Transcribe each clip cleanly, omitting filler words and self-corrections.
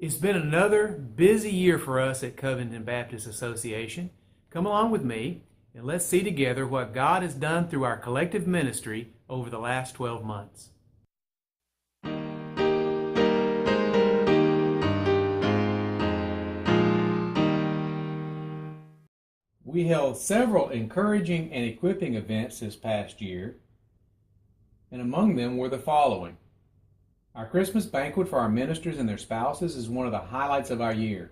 It's been another busy year for us at Covington Baptist Association. Come along with me and let's see together what God has done through our collective ministry over the last 12 months. We held several encouraging and equipping events this past year, and among them were the following. Our Christmas banquet for our ministers and their spouses is one of the highlights of our year.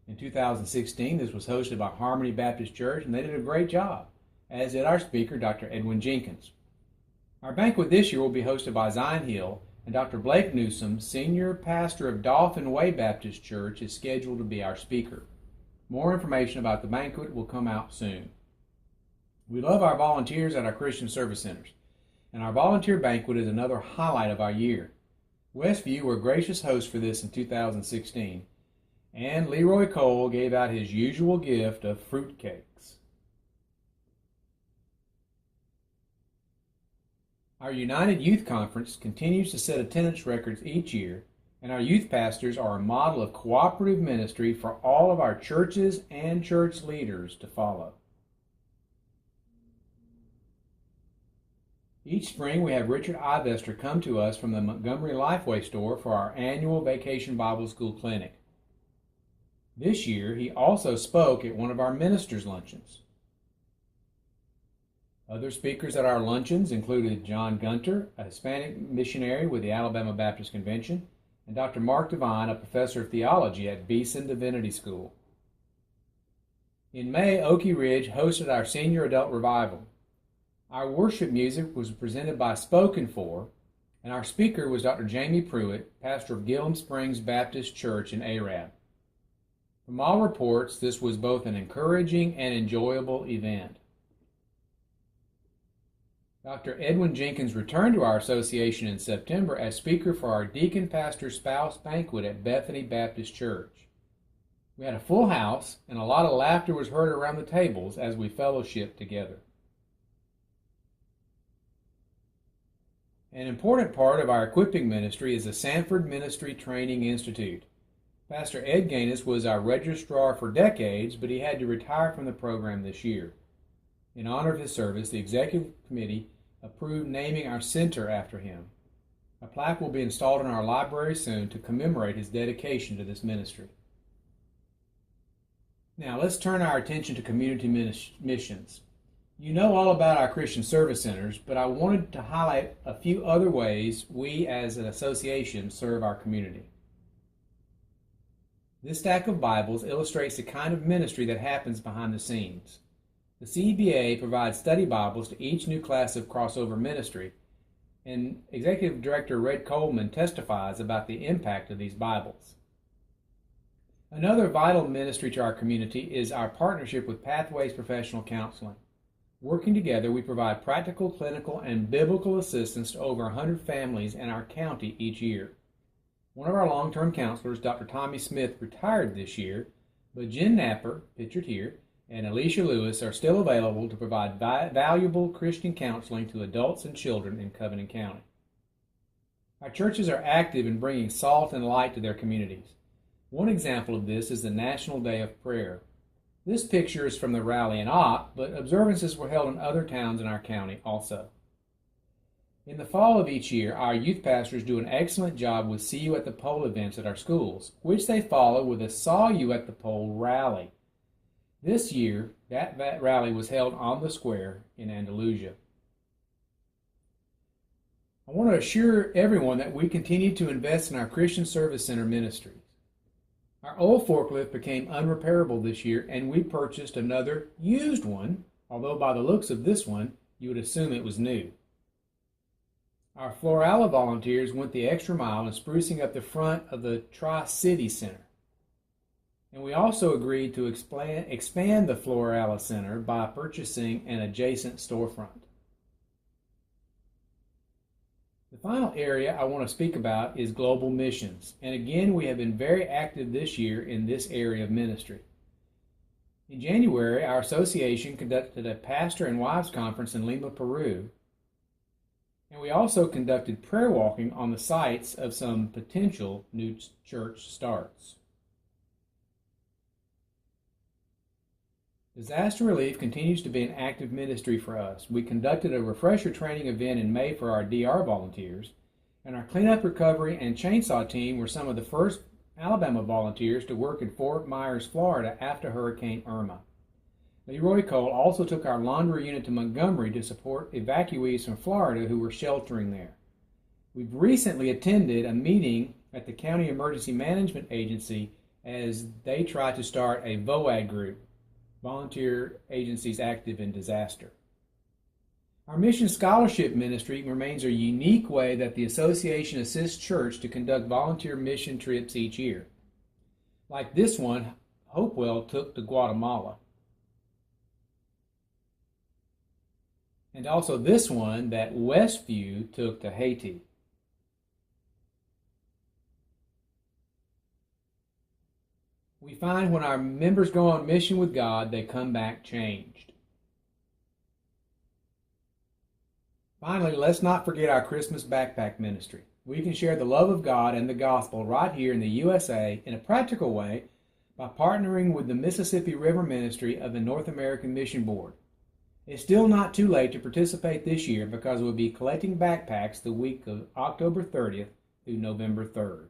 In 2016, this was hosted by Harmony Baptist Church, and they did a great job, as did our speaker, Dr. Edwin Jenkins. Our banquet this year will be hosted by Zion Hill, and Dr. Blake Newsom, senior pastor of Dolphin Way Baptist Church, is scheduled to be our speaker. More information about the banquet will come out soon. We love our volunteers at our Christian service centers, and our volunteer banquet is another highlight of our year. Westview were gracious hosts for this in 2016, and Leroy Cole gave out his usual gift of fruitcakes. Our United Youth Conference continues to set attendance records each year, and our youth pastors are a model of cooperative ministry for all of our churches and church leaders to follow. Each spring we have Richard Ivester come to us from the Montgomery Lifeway store for our annual Vacation Bible School Clinic. This year he also spoke at one of our ministers' luncheons. Other speakers at our luncheons included John Gunter, a Hispanic missionary with the Alabama Baptist Convention, and Dr. Mark Devine, a professor of theology at Beeson Divinity School. In May, Okie Ridge hosted our senior adult revival. Our worship music was presented by Spoken For, and our speaker was Dr. Jamie Pruitt, pastor of Gillum Springs Baptist Church in Arab. From all reports, this was both an encouraging and enjoyable event. Dr. Edwin Jenkins returned to our association in September as speaker for our Deacon Pastor Spouse Banquet at Bethany Baptist Church. We had a full house, and a lot of laughter was heard around the tables as we fellowshiped together. An important part of our equipping ministry is the Sanford Ministry Training Institute. Pastor Ed Gaines was our registrar for decades, but he had to retire from the program this year. In honor of his service, the Executive Committee approved naming our center after him. A plaque will be installed in our library soon to commemorate his dedication to this ministry. Now let's turn our attention to community missions. You know all about our Christian service centers, but I wanted to highlight a few other ways we as an association serve our community. This stack of Bibles illustrates the kind of ministry that happens behind the scenes. The CBA provides study Bibles to each new class of crossover ministry, and Executive Director Red Coleman testifies about the impact of these Bibles. Another vital ministry to our community is our partnership with Pathways Professional Counseling. Working together, we provide practical, clinical, and biblical assistance to over 100 families in our county each year. One of our long-term counselors, Dr. Tommy Smith, retired this year, but Jen Napper, pictured here, and Alicia Lewis are still available to provide valuable Christian counseling to adults and children in Covington County. Our churches are active in bringing salt and light to their communities. One example of this is the National Day of Prayer. This picture is from the rally in Ott, but observances were held in other towns in our county also. In the fall of each year, our youth pastors do an excellent job with See You at the Pole events at our schools, which they follow with a Saw You at the Pole rally. This year, that rally was held on the square in Andalusia. I want to assure everyone that we continue to invest in our Christian Service Center ministries. Our old forklift became unrepairable this year, and we purchased another used one, although by the looks of this one, you would assume it was new. Our Florala volunteers went the extra mile in sprucing up the front of the Tri-City Center. And we also agreed to expand the Florala Center by purchasing an adjacent storefront. The final area I want to speak about is global missions. And again, we have been very active this year in this area of ministry. In January, our association conducted a pastor and wives conference in Lima, Peru. And we also conducted prayer walking on the sites of some potential new church starts. Disaster relief continues to be an active ministry for us. We conducted a refresher training event in May for our DR volunteers, and our cleanup, recovery, and chainsaw team were some of the first Alabama volunteers to work in Fort Myers, Florida after Hurricane Irma. Leroy Cole also took our laundry unit to Montgomery to support evacuees from Florida who were sheltering there. We've recently attended a meeting at the County Emergency Management Agency as they try to start a VOAG group, Volunteer Agencies Active in Disaster. Our Mission Scholarship Ministry remains a unique way that the association assists church to conduct volunteer mission trips each year. Like this one, Hopewell took to Guatemala. And also this one that Westview took to Haiti. We find when our members go on mission with God, they come back changed. Finally, let's not forget our Christmas backpack ministry. We can share the love of God and the gospel right here in the USA in a practical way by partnering with the Mississippi River Ministry of the North American Mission Board. It's still not too late to participate this year because we'll be collecting backpacks the week of October 30th through November 3rd.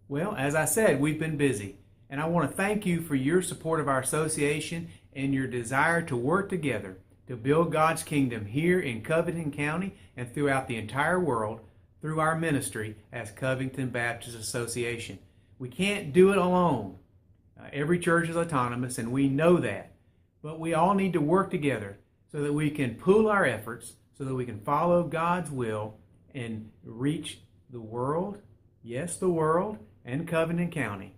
Well, as I said, we've been busy, and I want to thank you for your support of our association and your desire to work together to build God's kingdom here in Covington County and throughout the entire world through our ministry as Covington Baptist Association. We can't do it alone. Every church is autonomous, and we know that, but we all need to work together so that we can pool our efforts so that we can follow God's will and reach the world, yes, the world, and Covington County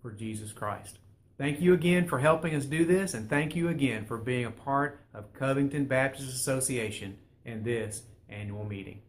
for Jesus Christ. Thank you again for helping us do this, and thank you again for being a part of Covington Baptist Association in this annual meeting.